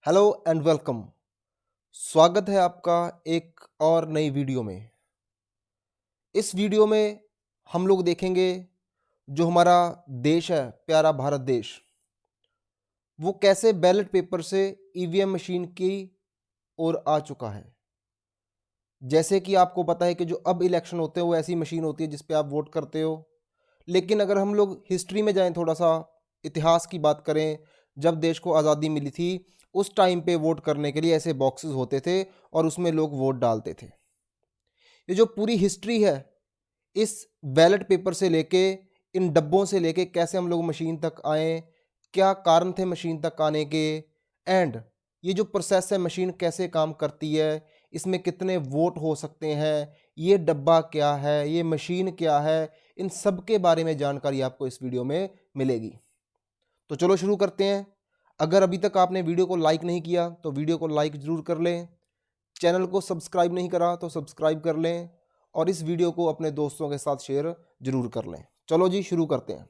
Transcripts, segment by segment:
Hello and welcome. स्वागत है आपका एक और नई वीडियो में। इस वीडियो में हम लोग देखेंगे जो हमारा देश है, प्यारा भारत देश, वो कैसे बैलेट पेपर से ईवीएम मशीन की ओर आ चुका है। जैसे कि आपको पता है कि जो अब इलेक्शन होते हैं वो ऐसी मशीन होती है जिस पे आप वोट करते हो। लेकिन अगर हम लोग हिस्ट्री में जाएं, थोड़ा सा इतिहास की बात करें, जब देश को आज़ादी मिली थी उस टाइम पे वोट करने के लिए ऐसे बॉक्सेस होते थे और उसमें लोग वोट डालते थे। ये जो पूरी हिस्ट्री है, इस बैलेट पेपर से लेके, इन डब्बों से लेके कैसे हम लोग मशीन तक आए, क्या कारण थे मशीन तक आने के, एंड ये जो प्रोसेस है मशीन कैसे काम करती है, इसमें कितने वोट हो सकते हैं, ये डब्बा क्या है, ये मशीन क्या है, इन सब के बारे में जानकारी आपको इस वीडियो में मिलेगी। तो चलो शुरू करते हैं। अगर अभी तक आपने वीडियो को लाइक नहीं किया तो वीडियो को लाइक ज़रूर कर लें। चैनल को सब्सक्राइब नहीं करा तो सब्सक्राइब कर लें और इस वीडियो को अपने दोस्तों के साथ शेयर जरूर कर लें। चलो जी शुरू करते हैं।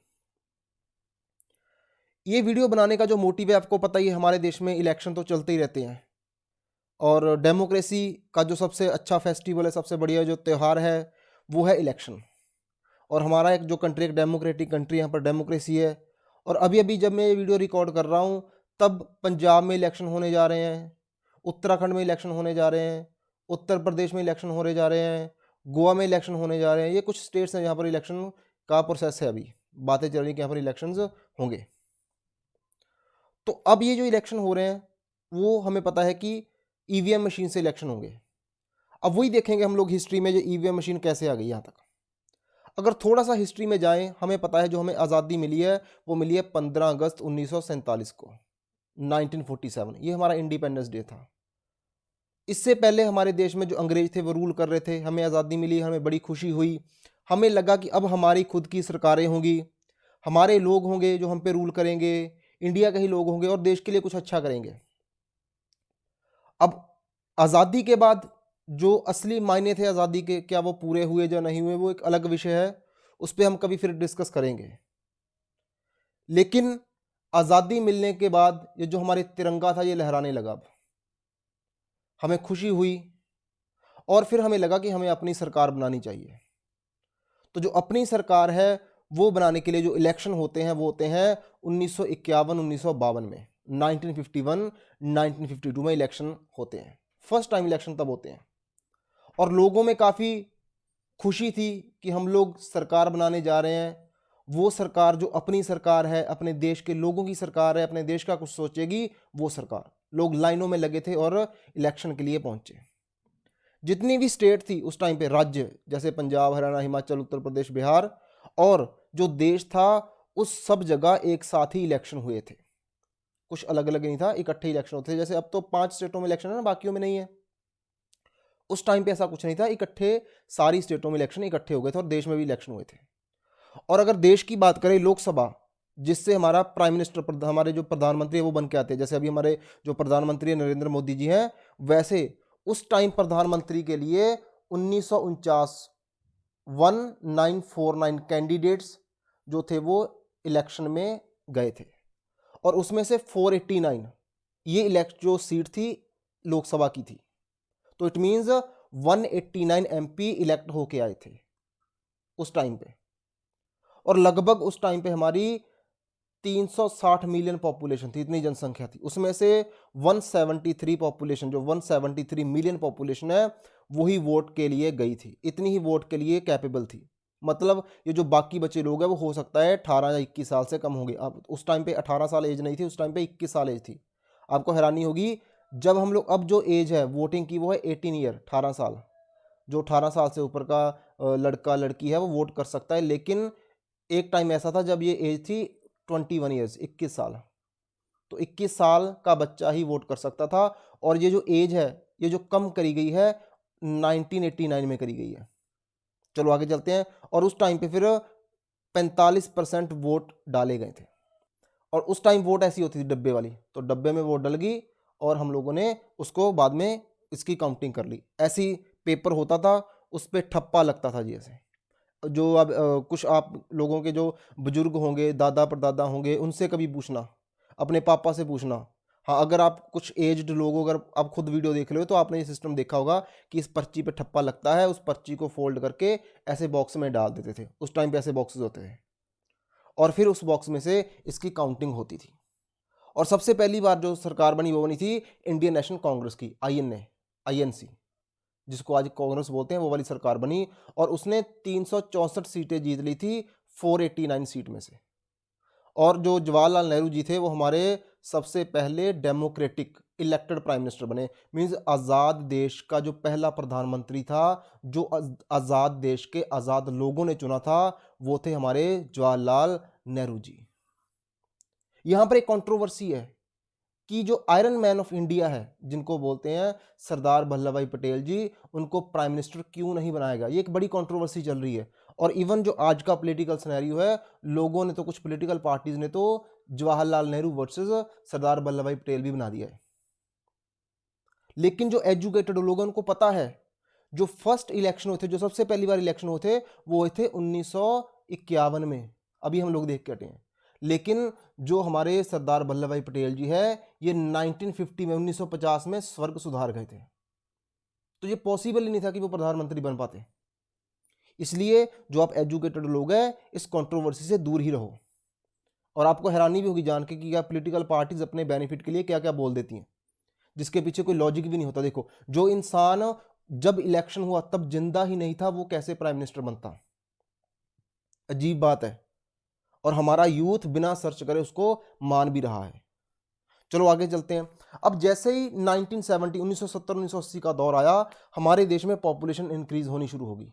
ये वीडियो बनाने का जो मोटिव है आपको पता ही है, हमारे देश में इलेक्शन तो चलते ही रहते हैं और डेमोक्रेसी का जो सबसे अच्छा फेस्टिवल है, सबसे बढ़िया जो त्यौहार है वो है इलेक्शन। और हमारा एक जो कंट्री, एक डेमोक्रेटिक कंट्री, यहाँ पर डेमोक्रेसी है। और अभी अभी जब मैं ये वीडियो रिकॉर्ड कर रहा हूँ तब पंजाब में इलेक्शन होने जा रहे हैं, उत्तराखंड में इलेक्शन होने जा रहे हैं, उत्तर प्रदेश में इलेक्शन होने जा रहे हैं, गोवा में इलेक्शन होने जा रहे हैं। ये कुछ स्टेट्स हैं जहाँ पर इलेक्शन का प्रोसेस है, अभी बातें चल रही कि यहाँ पर इलेक्शंस होंगे। तो अब ये जो इलेक्शन हो रहे हैं वो हमें पता है कि ईवीएम मशीन से इलेक्शन होंगे। अब वही देखेंगे हम लोग हिस्ट्री में, जो ईवीएम मशीन कैसे आ गई यहाँ तक। अगर थोड़ा सा हिस्ट्री में जाएं, हमें पता है जो हमें आज़ादी मिली है वो मिली है 15 अगस्त 1947 को, 1947। ये हमारा इंडिपेंडेंस डे था। इससे पहले हमारे देश में जो अंग्रेज थे वो रूल कर रहे थे। हमें आज़ादी मिली, हमें बड़ी खुशी हुई, हमें लगा कि अब हमारी खुद की सरकारें होंगी, हमारे लोग होंगे जो हम पे रूल करेंगे, इंडिया के ही लोग होंगे और देश के लिए कुछ अच्छा करेंगे। अब आज़ादी के बाद जो असली मायने थे आज़ादी के, क्या वो पूरे हुए या नहीं हुए वो एक अलग विषय है, उस पर हम कभी फिर डिस्कस करेंगे। लेकिन आज़ादी मिलने के बाद ये जो हमारे तिरंगा था ये लहराने लगा। अब हमें खुशी हुई और फिर हमें लगा कि हमें अपनी सरकार बनानी चाहिए। तो जो अपनी सरकार है वो बनाने के लिए जो इलेक्शन होते हैं वो होते हैं 1951 1952 में, 1951 1952 में इलेक्शन होते हैं। फर्स्ट टाइम इलेक्शन तब होते हैं और लोगों में काफ़ी खुशी थी कि हम लोग सरकार बनाने जा रहे हैं। वो सरकार जो अपनी सरकार है, अपने देश के लोगों की सरकार है, अपने देश का कुछ सोचेगी, वो सरकार। लोग लाइनों में लगे थे और इलेक्शन के लिए पहुंचे। जितनी भी स्टेट थी उस टाइम पे, राज्य जैसे पंजाब, हरियाणा, हिमाचल, उत्तर प्रदेश, बिहार, और जो देश था उस सब जगह एक साथ ही इलेक्शन हुए थे। कुछ अलग अलग नहीं था, इकट्ठे इलेक्शन होते थे। जैसे अब तो 5 स्टेटों में इलेक्शन है ना, बाकियों में नहीं है। उस टाइम पे ऐसा कुछ नहीं था, इकट्ठे सारी स्टेटों में इलेक्शन इकट्ठे हो गए थे और देश में भी इलेक्शन हुए थे। और अगर देश की बात करें, लोकसभा जिससे हमारा प्राइम मिनिस्टर, हमारे जो प्रधानमंत्री है वो बन के आते हैं, जैसे अभी हमारे जो प्रधानमंत्री नरेंद्र मोदी जी हैं, वैसे उस टाइम प्रधानमंत्री के लिए 1949 1949 कैंडिडेट्स जो थे वो इलेक्शन में गए थे और उसमें से 489 ये इलेक्ट जो सीट थी लोकसभा की थी। तो इट मींस 189 एमपी इलेक्ट होके आए थे उस टाइम पे। और लगभग उस टाइम पे हमारी 360 मिलियन पॉपुलेशन थी, इतनी जनसंख्या थी। उसमें से 173 पॉपुलेशन, जो 173 मिलियन पॉपुलेशन है, वही वोट के लिए गई थी। इतनी ही वोट के लिए कैपेबल थी। मतलब ये जो बाकी बचे लोग हैं वो हो सकता है 18 या 21 साल से कम होंगे। अब उस टाइम पे 18 साल एज नहीं थी, उस टाइम पे 21 साल एज थी। आपको हैरानी होगी जब हम लोग, अब जो एज है वोटिंग की वो है 18 ईयर, 18 साल। जो 18 साल से ऊपर का लड़का लड़की है वो वोट कर सकता है। लेकिन एक टाइम ऐसा था जब ये एज थी 21 ईयर्स, 21 साल। तो 21 साल का बच्चा ही वोट कर सकता था। और ये जो एज है ये जो कम करी गई है 1989 में करी गई है। चलो आगे चलते हैं। और उस टाइम पे फिर 45% वोट डाले गए थे। और उस टाइम वोट ऐसी होती थी डब्बे वाली, तो डब्बे में वोट डल गई और हम लोगों ने उसको बाद में इसकी काउंटिंग कर ली। ऐसी पेपर होता था, उस पर ठप्पा लगता था जी। ऐसे जो अब कुछ आप लोगों के जो बुजुर्ग होंगे, दादा परदादा होंगे, उनसे कभी पूछना, अपने पापा से पूछना, हाँ, अगर आप कुछ एज्ड लोग हो, अगर आप खुद वीडियो देख रहे हो तो आपने ये सिस्टम देखा होगा कि इस पर्ची पे ठप्पा लगता है, उस पर्ची को फोल्ड करके ऐसे बॉक्स में डाल देते थे। उस टाइम पे ऐसे बॉक्सेस होते थे और फिर उस बॉक्स में से इसकी काउंटिंग होती थी। और सबसे पहली बार जो सरकार बनी वो बनी थी इंडियन नेशनल कांग्रेस की, आईएनसी, जिसको आज कांग्रेस बोलते हैं, वो वाली सरकार बनी और उसने 364 सीटें जीत ली थी 489 सीट में से। और जो जवाहरलाल नेहरू जी थे वो हमारे सबसे पहले डेमोक्रेटिक इलेक्टेड प्राइम मिनिस्टर बने। मींस आज़ाद देश का जो पहला प्रधानमंत्री था, जो आज़ाद देश के आज़ाद लोगों ने चुना था, वो थे हमारे जवाहरलाल नेहरू जी। यहाँ पर एक कंट्रोवर्सी है कि जो आयरन मैन ऑफ इंडिया है, जिनको बोलते हैं सरदार वल्लभ भाई पटेल जी, उनको प्राइम मिनिस्टर क्यों नहीं बनाया गया। ये एक बड़ी कंट्रोवर्सी चल रही है। और इवन जो आज का पॉलिटिकल सिनेरियो है, लोगों ने तो, कुछ पॉलिटिकल पार्टीज ने तो जवाहरलाल नेहरू वर्सेस सरदार वल्लभ भाई पटेल भी बना दिया है। लेकिन जो एजुकेटेड लोग हैं उनको पता है, जो फर्स्ट इलेक्शन हुए थे, जो सबसे पहली बार इलेक्शन हुए थे, वो हुए थे 1951 में। अभी हम लोग देख के हटे हैं। लेकिन जो हमारे सरदार वल्लभ भाई पटेल जी है, ये 1950 में, 1950 में स्वर्ग सुधार गए थे। तो ये पॉसिबल ही नहीं था कि वो प्रधानमंत्री बन पाते। इसलिए जो आप एजुकेटेड लोग हैं, इस कंट्रोवर्सी से दूर ही रहो। और आपको हैरानी भी होगी जान के कि क्या पॉलिटिकल पार्टीज अपने बेनिफिट के लिए क्या क्या बोल देती हैं, जिसके पीछे कोई लॉजिक भी नहीं होता। देखो, जो इंसान जब इलेक्शन हुआ तब जिंदा ही नहीं था, वो कैसे प्राइम मिनिस्टर बनता? अजीब बात है। और हमारा यूथ बिना सर्च करे उसको मान भी रहा है। चलो आगे चलते हैं। अब जैसे ही 1970, 1970, 1980 का दौर आया, हमारे देश में पॉपुलेशन इंक्रीज होनी शुरू होगी।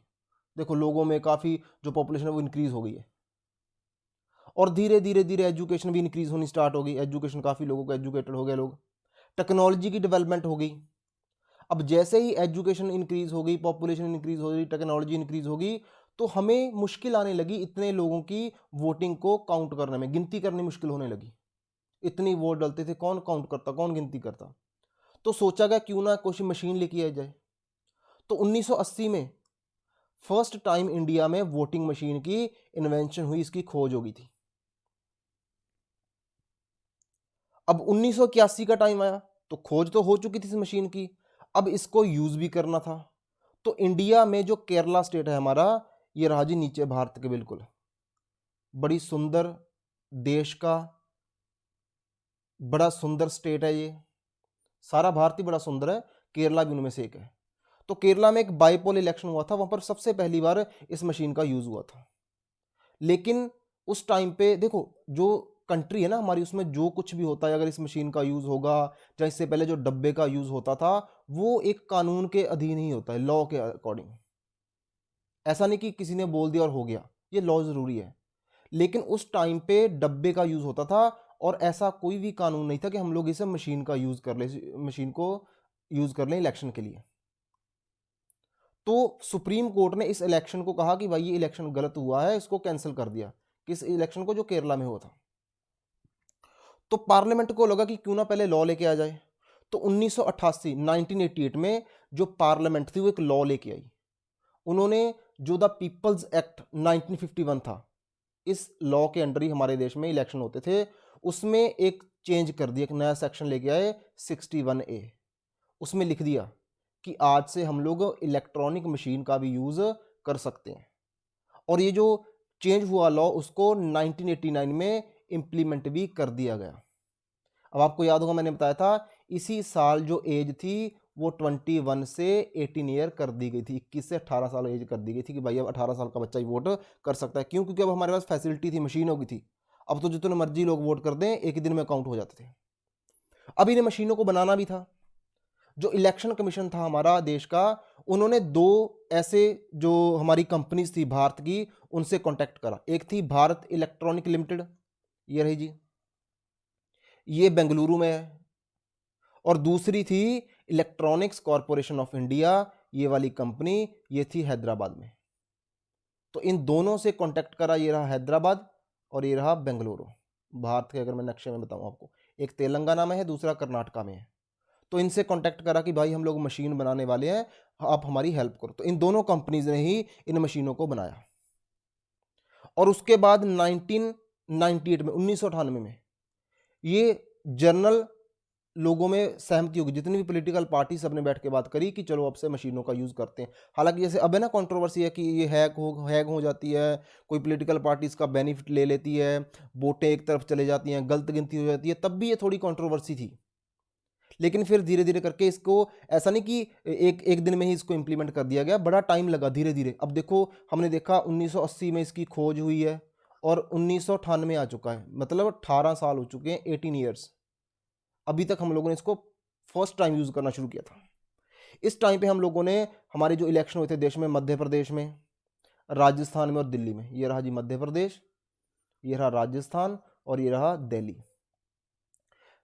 देखो, लोगों में काफ़ी जो पॉपुलेशन है वो इंक्रीज हो गई है। और धीरे धीरे धीरे एजुकेशन भी इंक्रीज होनी स्टार्ट हो गई। एजुकेशन, काफ़ी लोगों को एजुकेटेड हो गए लोग। टेक्नोलॉजी की डेवलपमेंट हो गई। अब जैसे ही एजुकेशन इंक्रीज हो गई, पॉपुलेशन इंक्रीज हो गई, टेक्नोलॉजी इंक्रीज होगी, तो हमें मुश्किल आने लगी इतने लोगों की वोटिंग को काउंट करने में, गिनती करनी मुश्किल होने लगी। इतनी वोट डलते थे, कौन काउंट करता, कौन गिनती करता। तो सोचा गया क्यों ना कोई मशीन लेके आ जाए। तो 1980 में फर्स्ट टाइम इंडिया में वोटिंग मशीन की इन्वेंशन हुई, इसकी खोज हो गई थी। अब 1981 का टाइम आया तो खोज तो हो चुकी थी इस मशीन की, अब इसको यूज भी करना था। तो इंडिया में जो केरला स्टेट है हमारा, ये रहा जी नीचे भारत के बिल्कुल, बड़ी सुंदर देश का बड़ा सुंदर स्टेट है ये। सारा भारत ही बड़ा सुंदर है, केरला भी उनमें से एक है। तो केरला में एक बाईपोल इलेक्शन हुआ था, वहां पर सबसे पहली बार इस मशीन का यूज हुआ था। लेकिन उस टाइम पे देखो, जो कंट्री है ना हमारी, उसमें जो कुछ भी होता है, अगर इस मशीन का यूज होगा, या इससे पहले जो डब्बे का यूज होता था, वो एक कानून के अधीन ही होता है, लॉ के अकॉर्डिंग। ऐसा नहीं कि किसी ने बोल दिया और हो गया, ये लॉ जरूरी है। लेकिन उस टाइम पे डब्बे का यूज होता था और ऐसा कोई भी कानून नहीं था कि हम लोग इसे मशीन का यूज कर ले, मशीन को यूज कर लें इलेक्शन के लिए। तो सुप्रीम कोर्ट ने इस इलेक्शन को कहा कि भाई ये इलेक्शन गलत हुआ है, इसको कैंसिल कर दिया। किस इलेक्शन को? जो केरला में हुआ था। तो पार्लियामेंट को लगा कि क्यों ना पहले लॉ लेके आ जाए। तो 1988 में जो पार्लियामेंट थी वो एक लॉ लेके आई। उन्होंने जो द पीपल्स एक्ट 1951 था, इस लॉ के अंडर ही हमारे देश में इलेक्शन होते थे। उसमें एक चेंज कर दिया, एक नया सेक्शन लेके आए 61A। उसमें लिख दिया कि आज से हम लोग इलेक्ट्रॉनिक मशीन का भी यूज कर सकते हैं। और ये जो चेंज हुआ लॉ, उसको 1989 में इंप्लीमेंट भी कर दिया गया। अब आपको याद होगा मैंने बताया था, इसी साल जो एज थी वो 21 से 18 ईयर कर दी गई थी। 21 से 18 साल एज कर दी गई थी कि भाई अब 18 साल का बच्चा ही वोट कर सकता है। क्यों? क्योंकि अब हमारे पास फैसिलिटी थी, मशीन हो गई थी। अब तो जितने मर्जी लोग वोट कर दें, एक ही दिन में काउंट हो जाते थे। अब इन्हें मशीनों को बनाना भी था। जो इलेक्शन कमीशन था हमारा देश का, उन्होंने दो ऐसे जो हमारी कंपनीज थी भारत की, उनसे कांटेक्ट करा। एक थी भारत इलेक्ट्रॉनिक लिमिटेड, ये रही जी, ये बेंगलुरु में है। और दूसरी थी इलेक्ट्रॉनिक्स कॉरपोरेशन ऑफ इंडिया, ये वाली कंपनी, ये थी हैदराबाद में। तो इन दोनों से कांटेक्ट करा, ये रहा हैदराबाद और ये रहा बेंगलुरु। भारत के अगर मैं नक्शे में बताऊं आपको, एक तेलंगाना में है, दूसरा कर्नाटका में है। तो इनसे कांटेक्ट करा कि भाई हम लोग मशीन बनाने वाले हैं, आप हमारी हेल्प करो। तो इन दोनों कंपनीज ने ही इन मशीनों को बनाया। और उसके बाद 1998 में, 1998 में ये जर्नल लोगों में सहमति होगी, जितनी भी पॉलिटिकल पार्टी सबने बैठ के बात करी कि चलो अब से मशीनों का यूज़ करते हैं। हालांकि जैसे अब है ना कंट्रोवर्सी है कि ये हैक हो जाती है, कोई पॉलिटिकल पार्टी इसका बेनिफिट ले लेती है, वोटें एक तरफ चले जाती हैं, गलत गिनती हो जाती है, तब भी ये थोड़ी कंट्रोवर्सी थी। लेकिन फिर धीरे धीरे करके इसको, ऐसा नहीं कि एक एक दिन में ही इसको इम्प्लीमेंट कर दिया गया, बड़ा टाइम लगा धीरे धीरे। अब देखो, हमने देखा 1980 में इसकी खोज हुई है और 1998 में आ चुका है, मतलब 18 साल हो चुके हैं, 18 ईयर्स। अभी तक हम लोगों ने इसको फर्स्ट टाइम यूज़ करना शुरू किया था। इस टाइम पे हम लोगों ने, हमारे जो इलेक्शन हुए थे देश में, मध्य प्रदेश में, राजस्थान में और दिल्ली में, ये रहा जी मध्य प्रदेश, ये रहा राजस्थान और ये रहा दिल्ली।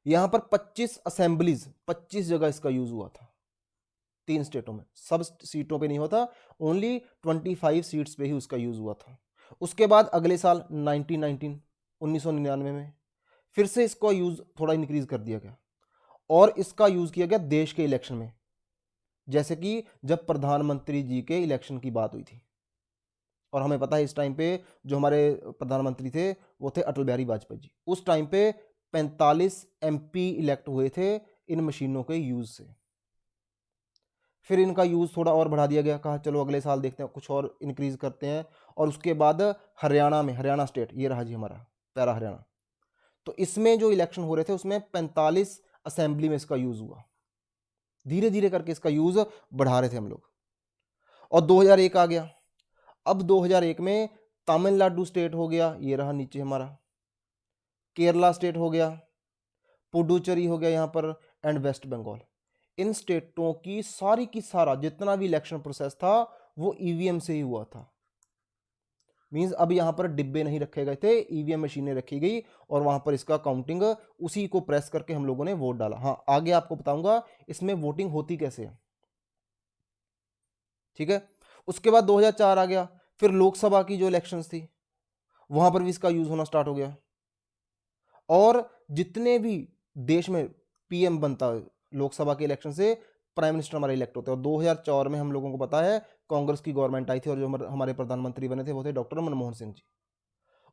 यहाँ पर 25 असेंबलीज, 25 जगह इसका यूज़ हुआ था, 3 स्टेटों में। सब सीटों पे नहीं होता, ओनली 25 सीट्स पे ही उसका यूज़ हुआ था। उसके बाद अगले साल 1999 में फिर से इसका यूज़ थोड़ा इंक्रीज कर दिया गया और इसका यूज़ किया गया देश के इलेक्शन में, जैसे कि जब प्रधानमंत्री जी के इलेक्शन की बात हुई थी। और हमें पता है इस टाइम पे जो हमारे प्रधानमंत्री थे वो थे अटल बिहारी वाजपेयी जी। उस टाइम पे 45 एमपी इलेक्ट हुए थे इन मशीनों के यूज़ से। फिर इनका यूज़ थोड़ा और बढ़ा दिया गया, कहा चलो अगले साल देखते हैं कुछ और इंक्रीज करते हैं। और उसके बाद हरियाणा में, हरियाणा स्टेट, ये रहा जी हमारा पैरा हरियाणा, तो इसमें जो इलेक्शन हो रहे थे उसमें 45 असेंबली में इसका यूज़ हुआ। धीरे धीरे करके इसका यूज़ बढ़ा रहे थे हम लोग। और 2001 आ गया। अब 2001 में तमिलनाडु स्टेट हो गया, ये रहा नीचे हमारा, केरला स्टेट हो गया, पुडुचेरी हो गया यहाँ पर, एंड वेस्ट बंगाल। इन स्टेटों की सारा जितना भी इलेक्शन प्रोसेस था वो ईवीएम से ही हुआ था। मींस अब यहाँ पर डिब्बे नहीं रखे गए थे, ईवीएम मशीनें रखी गई और वहां पर इसका काउंटिंग, उसी को प्रेस करके हम लोगों ने वोट डाला। हाँ, आगे आपको बताऊंगा इसमें वोटिंग होती कैसे है, ठीक है। उसके बाद 2004 आ गया, फिर लोकसभा की जो इलेक्शंस थी वहां पर भी इसका यूज होना स्टार्ट हो गया। और जितने भी देश में पीएम बनता है, लोकसभा के इलेक्शन से प्राइम मिनिस्टर हमारे इलेक्ट होते हैं। और 2004 में हम लोगों को पता है कांग्रेस की गवर्नमेंट आई थी और जो हमारे प्रधानमंत्री बने थे वो थे डॉक्टर मनमोहन सिंह जी।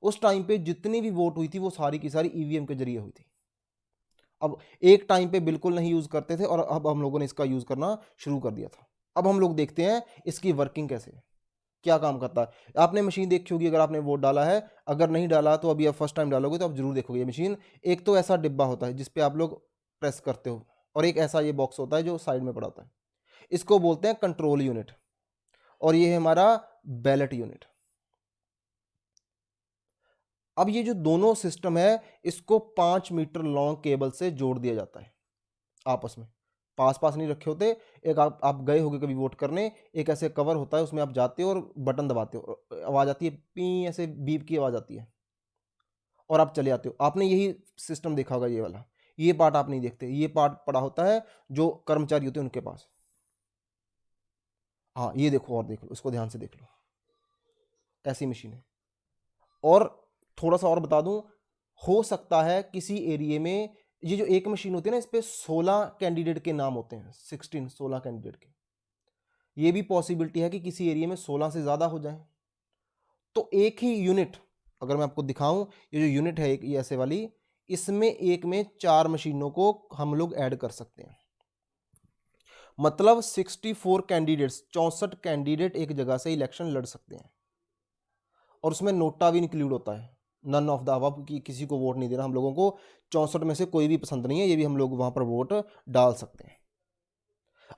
उस टाइम पे जितनी भी वोट हुई थी वो सारी की सारी ईवीएम के जरिए हुई थी। अब एक टाइम पे बिल्कुल नहीं यूज करते थे और अब हम लोगों ने इसका यूज करना शुरू कर दिया था। अब हम लोग देखते हैं इसकी वर्किंग कैसे है, क्या काम करता है। आपने मशीन देखी होगी अगर आपने वोट डाला है, अगर नहीं डाला तो अभी आप फर्स्ट टाइम डालोगे तो आप जरूर देखोगे ये मशीन। एक तो ऐसा डिब्बा होता है जिसपे आप लोग प्रेस करते हो और एक ऐसा ये बॉक्स होता है जो साइड में पड़ा होता है, इसको बोलते हैं कंट्रोल यूनिट। और ये है हमारा बैलेट यूनिट। अब ये जो दोनों सिस्टम है इसको 5 मीटर लॉन्ग केबल से जोड़ दिया जाता है आपस में, पास पास नहीं रखे होते। एक आप गए होगे कभी वोट करने, एक ऐसे कवर होता है उसमें आप जाते हो और बटन दबाते हो, आवाज आती है पी, ऐसे बीप की आवाज आती है और आप चले आते हो। आपने यही सिस्टम देखा होगा, ये वाला। ये पार्ट आप नहीं देखते, ये पार्ट पड़ा होता है जो कर्मचारी होते हैं उनके पास। हाँ, ये देखो और देख लो, इसको ध्यान से देख लो, ऐसी मशीन है। और थोड़ा सा और बता दूं, हो सकता है किसी एरिया में ये जो एक मशीन होती है ना, इस पे 16 कैंडिडेट के नाम होते हैं, 16 कैंडिडेट के। ये भी पॉसिबिलिटी है कि किसी एरिया में 16 से ज्यादा हो जाए। तो एक ही यूनिट, अगर मैं आपको दिखाऊं, ये जो यूनिट है एक, ये ऐसे वाली, इसमें एक में 4 मशीनों को हम लोग ऐड कर सकते हैं। मतलब 64 कैंडिडेट्स, 64 कैंडिडेट एक जगह से इलेक्शन लड़ सकते हैं। और उसमें नोटा भी इंक्लूड होता है, नन ऑफ द अबव, की किसी को वोट नहीं देना, हम लोगों को 64 में से कोई भी पसंद नहीं है, ये भी हम लोग वहां पर वोट डाल सकते हैं।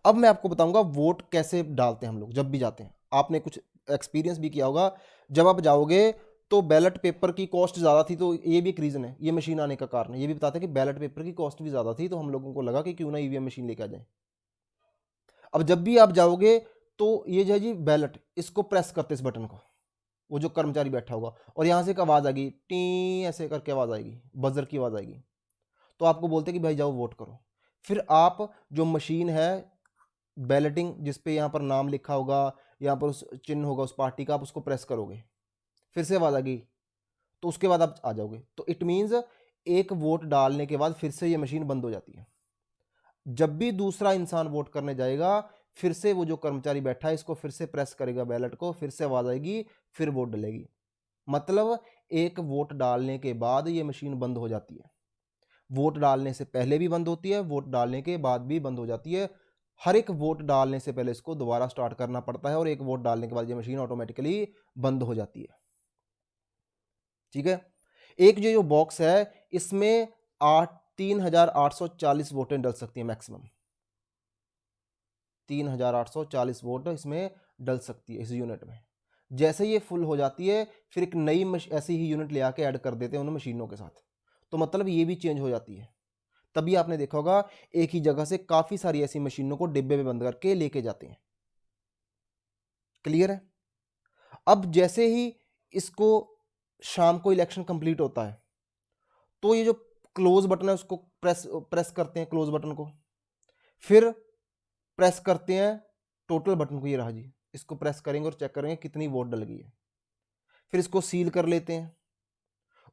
अब मैं आपको बताऊंगा वोट कैसे डालते हैं हम लोग जब भी जाते हैं। आपने कुछ एक्सपीरियंस भी किया होगा, जब आप जाओगे तो बैलेट पेपर की कॉस्ट ज़्यादा थी, तो ये भी एक रीज़न है, ये मशीन आने का कारण है। ये भी बताते हैं कि बैलेट पेपर की कॉस्ट भी ज़्यादा थी, तो हम लोगों को लगा कि क्यों ना ईवीएम मशीन लेकर आ जाए। अब जब भी आप जाओगे तो ये जो है जी बैलेट, इसको प्रेस करते इस बटन को, वो जो कर्मचारी बैठा होगा, और यहाँ से एक आवाज़ आएगी, टी ऐसे करके आवाज़ आएगी, बजर की आवाज़ आएगी, तो आपको बोलते हैं कि भाई जाओ वोट करो। फिर आप जो मशीन है बैलेटिंग, जिस पे यहाँ पर नाम लिखा होगा, यहाँ पर उस चिन्ह होगा उस पार्टी का, आप उसको प्रेस करोगे, फिर से आवाज़ आ गई, तो उसके बाद आप आ जाओगे। तो इट मीन्स एक वोट डालने के बाद फिर से ये मशीन बंद हो जाती है। जब भी दूसरा इंसान वोट करने जाएगा, फिर से वो जो कर्मचारी बैठा है इसको फिर से प्रेस करेगा बैलेट को, फिर से आवाज़ आएगी, फिर वोट डलेगी। मतलब एक वोट डालने के बाद ये मशीन बंद हो जाती है। वोट डालने से पहले भी बंद होती है, वोट डालने के बाद भी बंद हो जाती है। हर एक वोट डालने से पहले इसको दोबारा स्टार्ट करना पड़ता है और एक वोट डालने के बाद ये मशीन ऑटोमेटिकली बंद हो जाती है। ठीक है, एक जो बॉक्स है इसमें 3840 वोटें डल सकती हैं मैक्सिमम। 3840 वोट इसमें डल सकती है इस यूनिट में। जैसे ये फुल हो जाती है फिर एक नई ऐसी ही यूनिट ले आके ऐड कर देते हैं उन मशीनों के साथ, तो मतलब ये भी चेंज हो जाती है। तभी आपने देखा होगा एक ही जगह से काफी सारी ऐसी मशीनों को डिब्बे में बंद करके लेके जाते हैं। क्लियर है? अब जैसे ही इसको शाम को इलेक्शन कंप्लीट होता है तो ये जो क्लोज बटन है उसको प्रेस करते हैं, क्लोज बटन को, फिर प्रेस करते हैं टोटल बटन को, ये रहा जी, इसको प्रेस करेंगे और चेक करेंगे कितनी वोट डल गई है। फिर इसको सील कर लेते हैं।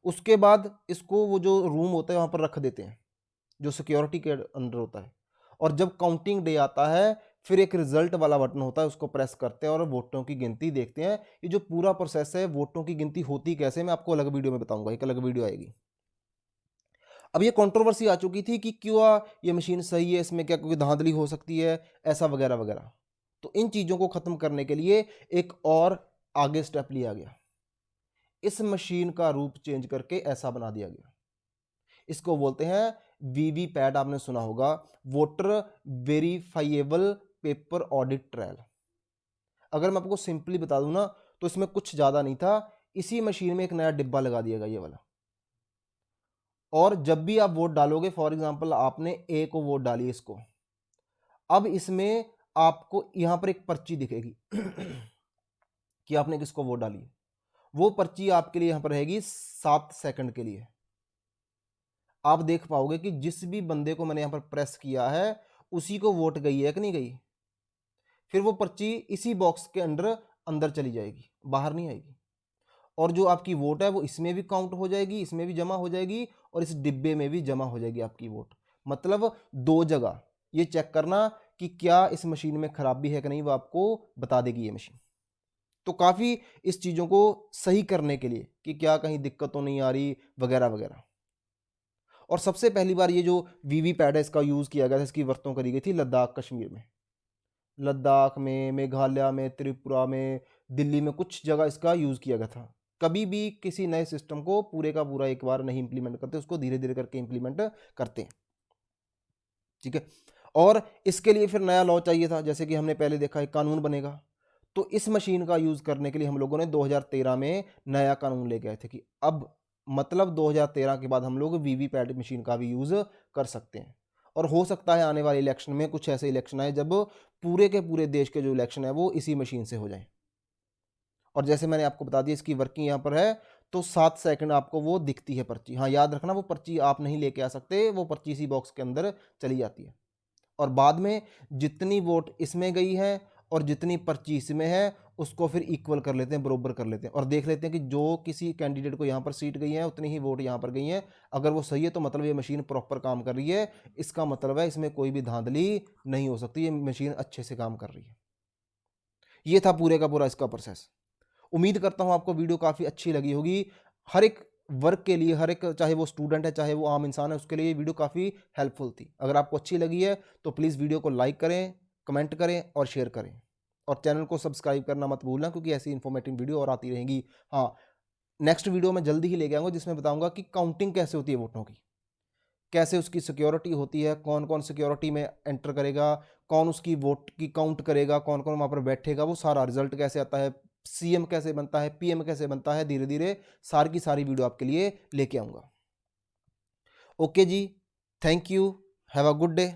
उसके बाद इसको वो जो रूम होता है वहां पर रख देते हैं जो सिक्योरिटी के अंडर होता है, और जब काउंटिंग डे आता है फिर एक रिजल्ट वाला बटन होता है उसको प्रेस करते हैं और वोटों की गिनती देखते हैं। ये जो पूरा प्रोसेस है वोटों की गिनती होती कैसे, मैं आपको अलग वीडियो में बताऊंगा, एक अलग वीडियो आएगी। अब ये कंट्रोवर्सी आ चुकी थी कि क्यों ये मशीन सही है, इसमें क्या कोई धांधली हो सकती है, ऐसा वगैरह वगैरह। तो इन चीज़ों को ख़त्म करने के लिए एक और आगे स्टेप लिया गया, इस मशीन का रूप चेंज करके ऐसा बना दिया गया। इसको बोलते हैं वीवीपैट, आपने सुना होगा, voter verifiable paper audit trial. अगर मैं आपको सिंपली बता दूं ना तो इसमें कुछ ज़्यादा नहीं था, इसी मशीन में एक नया डिब्बा लगा दिया गया ये वाला, और जब भी आप वोट डालोगे, फॉर एग्जांपल आपने ए को वोट डाली इसको, अब इसमें आपको यहां पर एक पर्ची दिखेगी कि आपने किसको वोट डाली। वो पर्ची आपके लिए यहां पर रहेगी 7 सेकंड के लिए। आप देख पाओगे कि जिस भी बंदे को मैंने यहां पर प्रेस किया है उसी को वोट गई है कि नहीं गई। फिर वो पर्ची इसी बॉक्स के अंदर चली जाएगी, बाहर नहीं आएगी, और जो आपकी वोट है वो इसमें भी काउंट हो जाएगी, इसमें भी जमा हो जाएगी, और इस डिब्बे में भी जमा हो जाएगी आपकी वोट। मतलब 2 जगह ये चेक करना कि क्या इस मशीन में खराबी है कि नहीं, वो आपको बता देगी ये मशीन। तो काफ़ी इस चीज़ों को सही करने के लिए कि क्या कहीं दिक्कत तो नहीं आ रही वगैरह वगैरह। और सबसे पहली बार ये जो वीवीपैट है इसका यूज़ किया गया था, इसकी वर्तों करी गई थी लद्दाख कश्मीर में, लद्दाख में, मेघालय में, त्रिपुरा में, दिल्ली में, कुछ जगह इसका यूज़ किया गया था। कभी भी किसी नए सिस्टम को पूरे का पूरा एक बार नहीं इंप्लीमेंट करते, उसको धीरे धीरे करके इंप्लीमेंट करते हैं। ठीक है, और इसके लिए फिर नया लॉ चाहिए था, जैसे कि हमने पहले देखा एक कानून बनेगा। तो इस मशीन का यूज़ करने के लिए हम लोगों ने 2013 में नया कानून ले गए थे कि अब मतलब 2013 के बाद हम लोग वीवीपैट मशीन का भी यूज़ कर सकते हैं। और हो सकता है आने वाले इलेक्शन में कुछ ऐसे इलेक्शन आए जब पूरे के पूरे देश के जो इलेक्शन है वो इसी मशीन से हो जाए। और जैसे मैंने आपको बता दिया इसकी वर्किंग यहाँ पर है, तो 7 सेकंड आपको वो दिखती है पर्ची। हाँ, याद रखना वो पर्ची आप नहीं लेके आ सकते, वो पर्ची इसी बॉक्स के अंदर चली जाती है, और बाद में जितनी वोट इसमें गई है और जितनी पर्ची इसमें है उसको फिर इक्वल कर लेते हैं, बरोबर कर लेते हैं, और देख लेते हैं कि जो किसी कैंडिडेट को यहाँ पर सीट गई है उतनी ही वोट यहाँ पर गई हैं। अगर वो सही है तो मतलब ये मशीन प्रॉपर काम कर रही है, इसका मतलब है इसमें कोई भी धांधली नहीं हो सकती, ये मशीन अच्छे से काम कर रही है। ये था पूरे का पूरा इसका प्रोसेस। उम्मीद करता हूँ आपको वीडियो काफ़ी अच्छी लगी होगी। हर एक वर्क के लिए, हर एक, चाहे वो स्टूडेंट है चाहे वो आम इंसान है, उसके लिए ये वीडियो काफ़ी हेल्पफुल थी। अगर आपको अच्छी लगी है तो प्लीज़ वीडियो को लाइक करें, कमेंट करें और शेयर करें, और चैनल को सब्सक्राइब करना मत भूलना, क्योंकि ऐसी इन्फॉर्मेटिव वीडियो और आती रहेंगी। हाँ, नेक्स्ट वीडियो में जल्दी ही लेके आऊँगा जिसमें बताऊँगा कि काउंटिंग कैसे होती है वोटों की, कैसे उसकी सिक्योरिटी होती है, कौन कौन सिक्योरिटी में एंटर करेगा, कौन उसकी वोट की काउंट करेगा, कौन कौन वहाँ पर बैठेगा, वो सारा रिजल्ट कैसे आता है, सीएम कैसे बनता है, पीएम कैसे बनता है, धीरे धीरे सारी की सारी वीडियो आपके लिए लेके आऊँगा। Okay ji, thank you, have a good day.